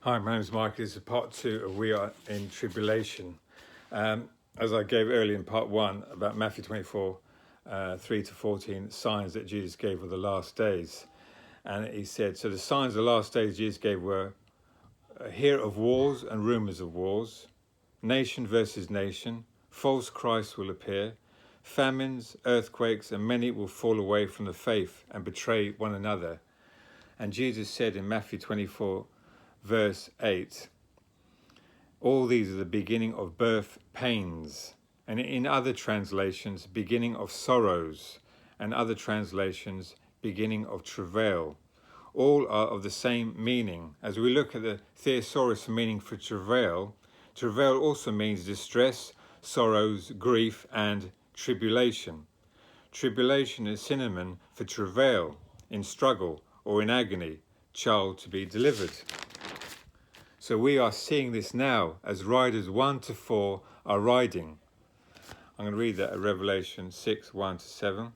Hi, my name is Mike. This is part 2 of We Are in Tribulation. As I gave earlier in part 1 about Matthew 24, 3 to 14, signs that Jesus gave of the last days. And he said, so the signs of the last days Jesus gave were hear of wars and rumours of wars, nation versus nation, false Christs will appear, famines, earthquakes, and many will fall away from the faith and betray one another. And Jesus said in Matthew 24, verse 8, all these are the beginning of birth pains, and in other translations, beginning of sorrows, and other translations, beginning of travail. All are of the same meaning. As we look at the thesaurus meaning for travail, travail also means distress, sorrows, grief, and tribulation. Tribulation is synonym for travail, in struggle or in agony, child to be delivered. So we are seeing this now as riders 1 to 4 are riding. I'm going to read that at Revelation 6, 1 to 7.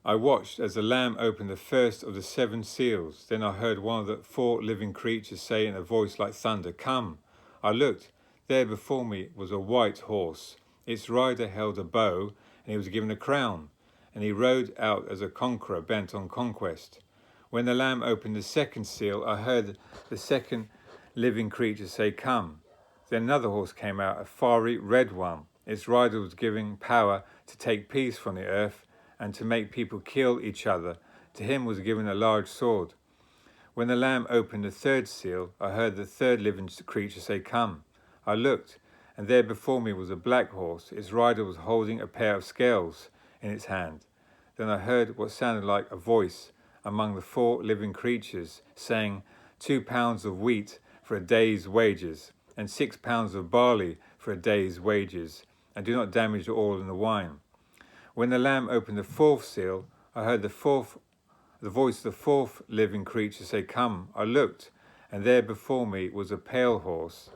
I watched as the Lamb opened the first of the 7 seals. Then I heard one of the 4 living creatures say in a voice like thunder, "Come." I looked. There before me was a white horse. Its rider held a bow, and he was given a crown, and he rode out as a conqueror bent on conquest. When the Lamb opened the 2nd seal, I heard the 2nd living creature say, "Come." Then another horse came out, a fiery red one. Its rider was given power to take peace from the earth and to make people kill each other. To him was given a large sword. When the Lamb opened the 3rd seal, I heard the 3rd living creature say, "Come." I looked, and there before me was a black horse. Its rider was holding a pair of scales in its hand. Then I heard what sounded like a voice among the 4 living creatures, saying, 2 pounds of wheat for a day's wages, and 6 pounds of barley for a day's wages, and do not damage the oil and the wine. When the Lamb opened the 4th seal, I heard the voice of the 4th living creature say, "Come." I looked, and there before me was a pale horse,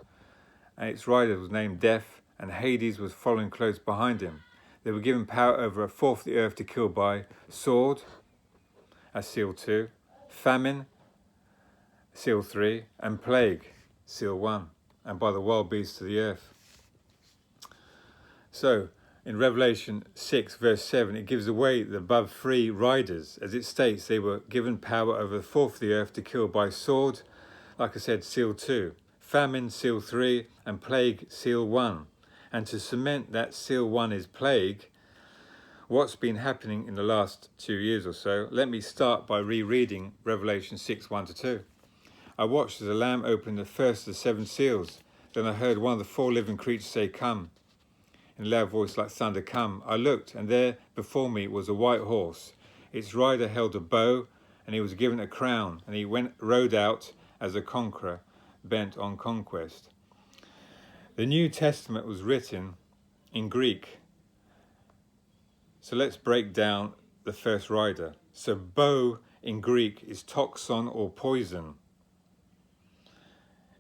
and its rider was named Death, and Hades was following close behind him. They were given power over a fourth of the earth to kill by sword, as seal 2, famine, seal 3, and plague, seal 1, and by the wild beasts of the earth. So, in Revelation 6, verse 7, it gives away the above 3 riders. As it states, they were given power over the fourth of the earth to kill by sword, like I said, seal 2, famine, seal 3, and plague, seal 1. And to cement that seal 1 is plague, what's been happening in the last 2 years or so, let me start by rereading Revelation 6, 1 to 2. I watched as the Lamb opened the first of the 7 seals. Then I heard one of the 4 living creatures say, "Come," in a loud voice like thunder, "Come." I looked, and there before me was a white horse. Its rider held a bow, and he was given a crown, and he rode out as a conqueror bent on conquest. The New Testament was written in Greek. So let's break down the first rider. So bow in Greek is toxon or poison.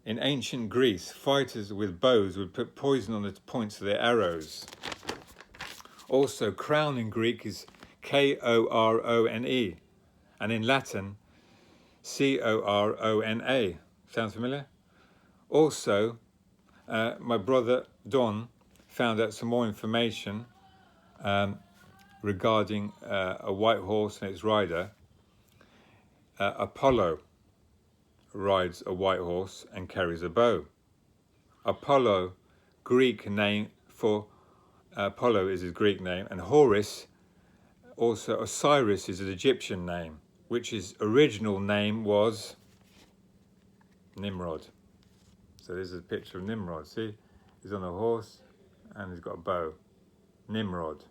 In ancient Greece, fighters with bows would put poison on the points of their arrows. Also, crown in Greek is Korone, and in Latin, Corona. Sounds familiar? Also, my brother Don found out some more information regarding a white horse and its rider. Apollo rides a white horse and carries a bow. Apollo, Greek name for Apollo is his Greek name, and Horus, also Osiris, is an Egyptian name, which his original name was Nimrod. So this is a picture of Nimrod. See, he's on a horse and he's got a bow. Nimrod.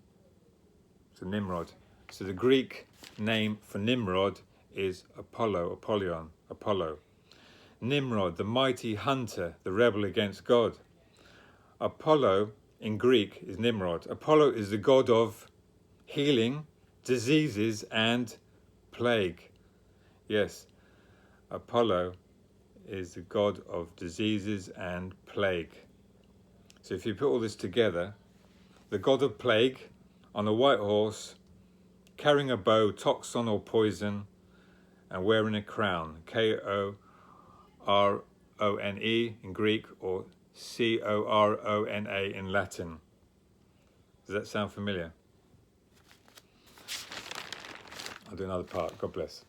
So Nimrod. So the Greek name for Nimrod is Apollyon. Nimrod, the mighty hunter, the rebel against God. Apollo in Greek is Nimrod. Apollo is the god of healing, diseases, and plague. Yes, Apollo is the god of diseases and plague. So if you put all this together, the god of plague on a white horse, carrying a bow, toxon or poison, and wearing a crown, Korone, C-O-R-O-N-E in Greek, or C-O-R-O-N-A in Latin. Does that sound familiar? I'll do another part. God bless.